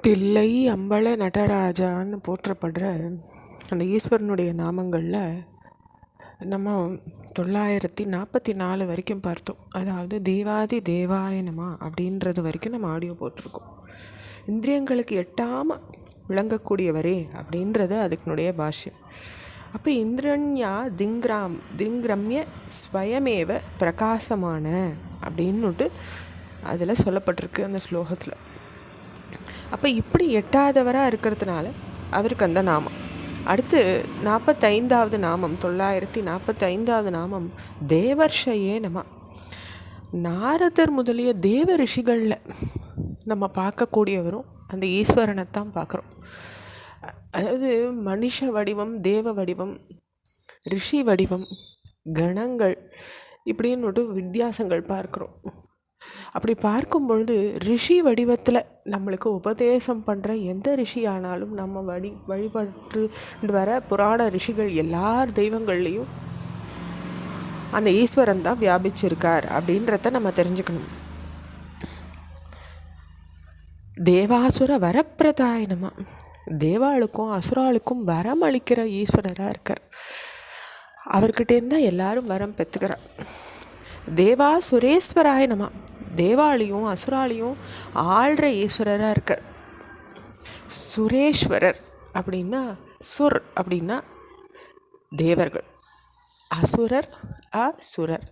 தில்லை அம்பல நடராஜான்னு போற்றப்படுற அந்த ஈஸ்வரனுடைய நாமங்களில் நம்ம 944 வரைக்கும் பார்த்தோம். அதாவது தேவாதி தேவாய நம அப்படின்றது வரைக்கும் நம்ம ஆடியோ போட்டிருக்கோம். இந்திரியங்களுக்கு எட்டாமல் விளங்கக்கூடியவரே அப்படின்றது அதுக்குனுடைய பாஷ்யம். அப்போ இந்திரன்யா திங்கிரம்ய ஸ்வயமேவ பிரகாசமான அப்படின்னுட்டு அதில் சொல்லப்பட்டிருக்கு அந்த ஸ்லோகத்தில். அப்போ இப்படி எட்டாதவராக இருக்கிறதுனால அவருக்கு அந்த நாமம். அடுத்து 45வது நாமம், 945வது நாமம் தேவர்ஷயே நம. நாரதர் முதலிய தேவ ரிஷிகளில் நம்ம பார்க்கக்கூடியவரும் அந்த ஈஸ்வரனைத்தான் பார்க்குறோம். அதாவது மனுஷ வடிவம், தேவ வடிவம், ரிஷி வடிவம், கணங்கள் இப்படின்னு வித்தியாசங்கள் பார்க்குறோம். அப்படி பார்க்கும் பொழுது ரிஷி வடிவத்தில் நம்மளுக்கு உபதேசம் பண்ணுற எந்த ரிஷி ஆனாலும் நம்ம வழிபட்டு வர புராண ரிஷிகள் எல்லார் தெய்வங்கள்லேயும் அந்த ஈஸ்வரன் தான் வியாபிச்சிருக்கார் அப்படின்றத நம்ம தெரிஞ்சுக்கணும். தேவாசுர வரப்பிரதாய நம. தேவாளுக்கும் அசுராளுக்கும் வரம் அளிக்கிற ஈஸ்வரராக இருக்கார். அவர்கிட்டேருந்து எல்லாரும் வரம் பெற்றுக்கிறார். தேவா சுரேஸ்வராய நம. தேவாளியும் அசுராளியும் ஆள்ற ஈஸ்வரராக இருக்கார். சுரேஸ்வரர் அப்படின்னா சுர் அப்படின்னா தேவர்கள், அசுரர் அசுரர்.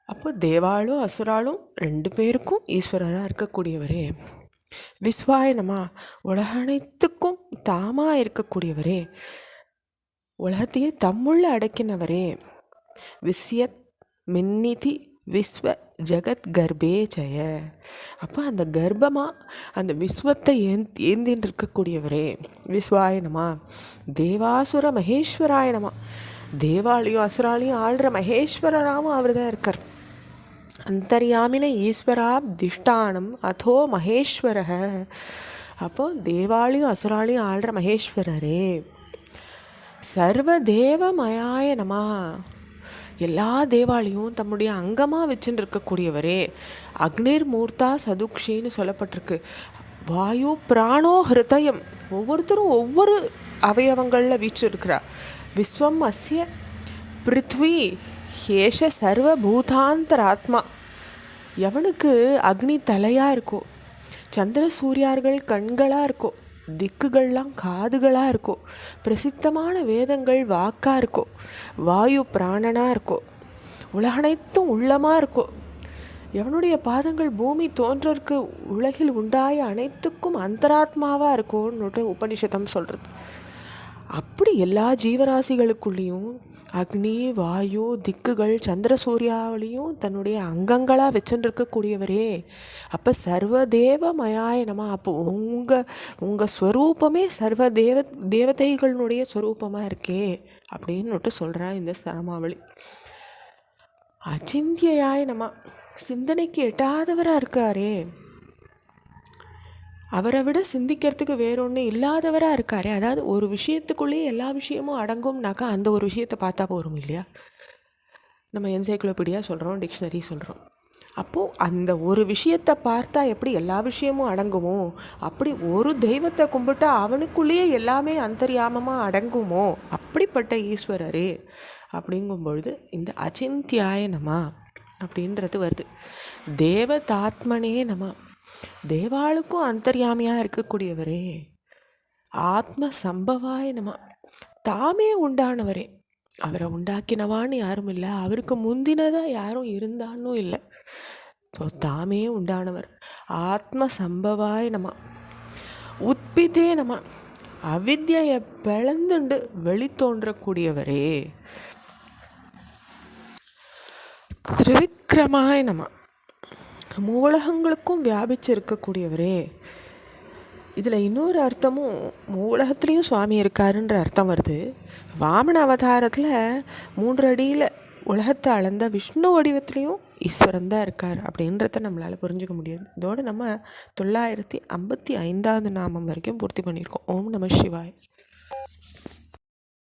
அப்போ தேவாளும் அசுராளும் ரெண்டு பேருக்கும் ஈஸ்வரராக இருக்கக்கூடியவரே. விஸ்வாய நம. உலகனைத்துக்கும் தாமாக இருக்கக்கூடியவரே, உலகத்தையே தம்முள்ள அடக்கினவரே. விஸ்யத் மின்னிதி விஸ்வ ஜகத் கர்ப்பே ஜய. அப்போ அந்த கர்ப்பமாக அந்த விஸ்வத்தை ஏந்தின்னு இருக்கக்கூடியவரே விஸ்வாய நம. தேவாசுர மகேஸ்வராய நம. தேவாளியும் அசுராலையும் ஆள்ற மகேஸ்வரராகவும் அவர் தான் இருக்கார். அந்தர்யாமின ஈஸ்வரா திஷ்டானம் அதோ மகேஸ்வர. அப்போ தேவாளியும் அசுராலையும் ஆள்ற மகேஸ்வரரே. சர்வதேவமயாய நம. எல்லா தேவாலையும் தம்முடைய அங்கமாக வச்சுன்னு இருக்கக்கூடியவரே. அக்னிர் மூர்த்தா சதுக்ஷின்னு சொல்லப்பட்டிருக்கு. வாயு பிராணோ ஹிருதயம். ஒவ்வொருத்தரும் ஒவ்வொரு அவயவங்களில் வீற்றிருக்கிறா. விஸ்வம் அஸ்ய பிருத்வி ஹேஷ சர்வபூதாந்தராத்மா. எவனுக்கு அக்னி தலையாக இருக்கோ, சந்திர சூரியார்கள் கண்களாக இருக்கோ, திக்குகள்லாம் காதுகளாக இருக்கோ, பிரசித்தமான வேதங்கள் வாக்காக இருக்கோ, வாயு பிராணனாக இருக்கோ, உலகனைத்தும் உள்ளமாக இருக்கோ, எவனுடைய பாதங்கள் பூமி தோன்றற்கு உலகில் உண்டாய அனைத்துக்கும் அந்தராத்மாவாக இருக்கோன்னு உபனிஷதம் சொல்கிறது. அப்படி எல்லா ஜீவராசிகளுக்குள்ளேயும் அக்னி வாயு திக்குகள் சந்திர சூர்யாவிலையும் தன்னுடைய அங்கங்களாக வச்சுருக்கக்கூடியவரே. அப்போ சர்வதேவமயாய நம. அப்போ உங்கள் ஸ்வரூபமே சர்வ தேவதைகளுடைய ஸ்வரூபமாக இருக்கே அப்படின்னுட்டு சொல்கிறேன் இந்த சரமாவளி. அச்சிந்தியாய நம. சிந்தனைக்கு எட்டாதவராக இருக்காரே, அவரை விட சிந்திக்கிறதுக்கு வேறொன்று இல்லாதவராக இருக்காரே. அதாவது ஒரு விஷயத்துக்குள்ளேயே எல்லா விஷயமும் அடங்கும்னாக்கா அந்த ஒரு விஷயத்தை பார்த்தா போகிறோம் இல்லையா. நம்ம என்சைக்ளோபீடியா சொல்கிறோம், டிக்ஷனரி சொல்கிறோம். அப்போது அந்த ஒரு விஷயத்தை பார்த்தா எப்படி எல்லா விஷயமும் அடங்குமோ, அப்படி ஒரு தெய்வத்தை கும்பிட்டா அவனுக்குள்ளேயே எல்லாமே அந்தர்யாமமாக அடங்குமோ அப்படிப்பட்ட ஈஸ்வரரே அப்படிங்கும்பொழுது இந்த அச்சிந்தியாய நம அப்படின்றது வருது. தேவதாத்மனே நம. தேவாளுக்கும் அந்தர்யாமியாக இருக்கக்கூடியவரே. ஆத்ம சம்பவாய நம. தாமே உண்டானவரே. அவரை உண்டாக்கினவான்னு யாரும் இல்லை, அவருக்கு முந்தினதாக யாரும் இருந்தான்னு இல்லை. தாமே உண்டானவர். ஆத்ம சம்பவாய நம. உத்பிதே நம. அவித்யை பிளந்துண்டு வெளித்தோன்றக்கூடியவரே. திரிவிக்ரமாய நம. மூலகங்களுக்கும் வியாபிச்சு இருக்கக்கூடியவரே. இதில் இன்னொரு அர்த்தமும் மூலகத்துலேயும் சுவாமி இருக்காருன்ற அர்த்தம் வருது. வாமன அவதாரத்தில் 3 அடியில் உலகத்தை அளந்த விஷ்ணு வடிவத்துலேயும் ஈஸ்வரன் தான் இருக்கார் அப்படின்றத நம்மளால் புரிஞ்சுக்க முடியாது. இதோடு நம்ம 955வது நாமம் வரைக்கும் பூர்த்தி பண்ணியிருக்கோம். ஓம் நம சிவாய்.